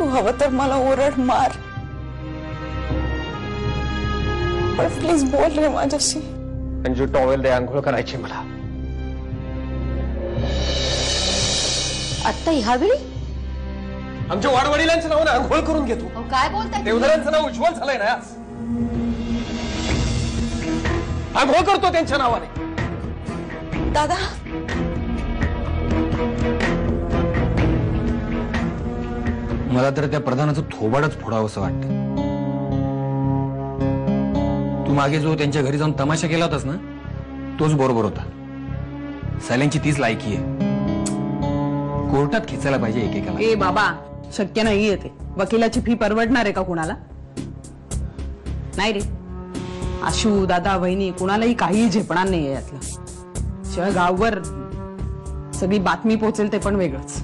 तू हवं तर मला ओरड मार, पण प्लीज बोल रे माझ्याशी. अंजू टॉवेल दे, आंघोळ करायची मला. आता ह्यावेळी आमच्या वाडवडिलांच्या नावाने आंघोळ करून घेतो. काय बोलताय? देवधरांचं नाव उज्ज्वल झालंय ना आज. आंघोळ करतो त्यांच्या नावाने. दादा मला तर त्या प्रधानाचं थोबाडच फोडावंसं वाटतं. तू मागे जो त्यांच्या घरी जाऊन तमाशा केला होतास ना, तोच बरोबर होता. सायलेंची तीच लायकी आहे. कोर्टात खेचायला पाहिजे एकेकाला. ए बाबा, शक्य नाहीये ते. वकिलाची फी परवडणार आहे का कुणाला? नाही रे. आशू, दादा, वहिनी कुणालाही काही झेपणार नाहीये यातलं. शिवाय गाववर सगळी बातमी पोहोचेल ते पण वेगळंच.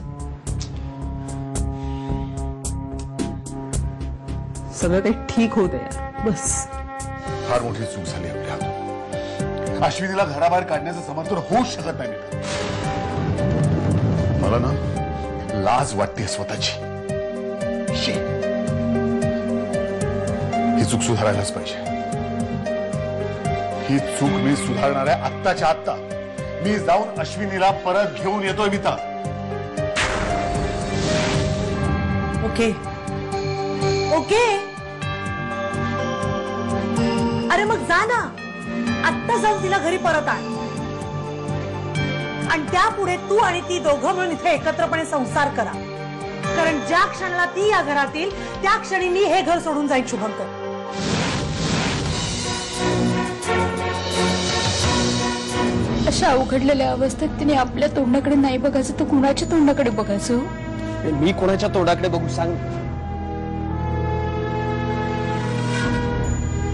सगळं ते ठीक होते यार, बस. फार मोठी चूक झाली आपल्या हातून. अश्विनीला घराबाहेर काढण्याचं समर्थन होऊच शकत नाही. मला ना लाज वाटते स्वतःची. ही चूक सुधारायलाच पाहिजे. ही चूक मी सुधारणार आहे आत्ताच्या आत्ता. मी जाऊन अश्विनीला परत घेऊन येतोय. मिता, ओके ओके. अरे मग जा ना, आत्ता जाऊन तिला घरी परत आण. आणि त्यापुढे तू आणि ती दोघं मिळून इथे एकत्रपणे संसार करा. कारण ज्या क्षणाला ती या घरात येईल त्या क्षणी मी हे घर सोडून जाईल. शुभंकर, अशा अवघडलेल्या अवस्थेत तिने आपल्या तोंडाकडे नाही बघायचं तर कुणाच्या तोंडाकडे बघायचं? मी कोणाच्या तोंडाकडे बघू सांग?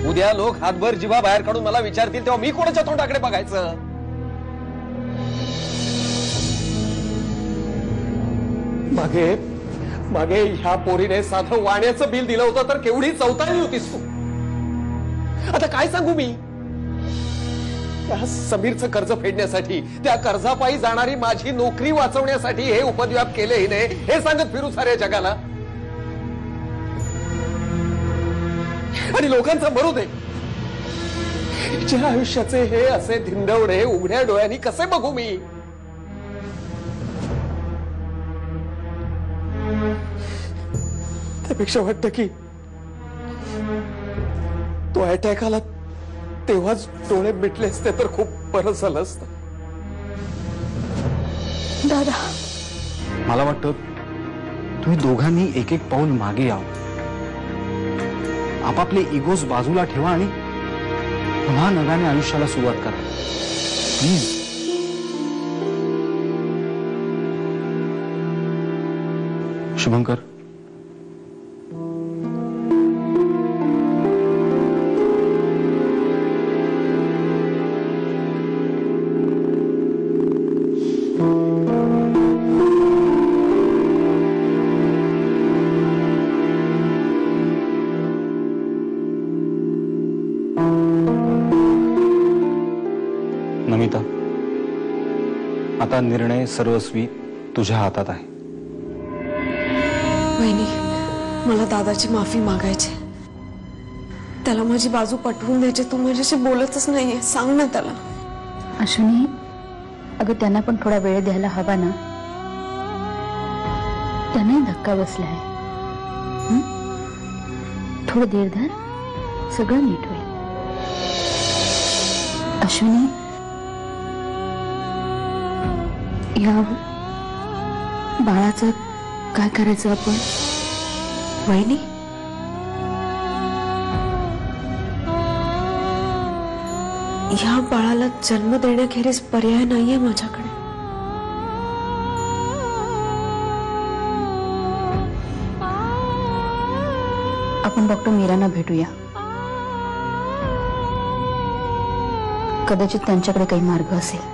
उद्या लोक हातभर जीवा बाहेर काढून मला विचारतील तेव्हा मी कोणाच्या तोंडाकडे बघायचं? मागे मागे ह्या पोरीने साधं वाण्याचं बिल दिलं होतं तर केवढी चौताळली होतीस तू. आता काय सांगू मी? त्या समीरचं कर्ज फेडण्यासाठी, त्या कर्जापायी जाणारी माझी नोकरी वाचवण्यासाठी हे उपद्व्याप केले हिने, हे सांगत फिरू साऱ्या जगाला. आणि लोकांचं मरू दे. ज्या आयुष्याचे हे असे धिंडवडे उघड्या डोळ्यांनी कसे बघू मी? त्यापेक्षा वाटतं की तो अटॅक आला तेव्हाच डोळे मिटले असते तर खूप बरं झालं असतं. दादा, मला वाटतं तुम्ही दोघांनी एक एक पाऊल मागे यावं. आपापले इगोज बाजूला ठेवा आणि पुन्हा नव्याने आयुष्याला सुरुवात करा प्लीज. शुभंकर, नमिता, आता निर्णय सर्वस्वी तुझ्या हातात आहे. वहिनी, मला दादाची माफी मागायची. त्याला माझी बाजू पटवून द्यायची. तू माझ्याशी बोलतच नाहीये, सांग ना त्याला. अश्विनी, अगं त्यांना पण थोडा वेळ द्यायला हवा ना. त्यांनाही धक्का बसलाय. थोडं धीर धर, सगळं नीट होईल. अश्विनी, या बाळाचं काय करायचं आपण? वहिनी, या बाळाला जन्म देण्याखेरीज पर्याय नाहीये माझ्याकडे. आपण डॉक्टर मीरांना भेटूया. कदाचित त्यांच्याकडे काही मार्ग असेल.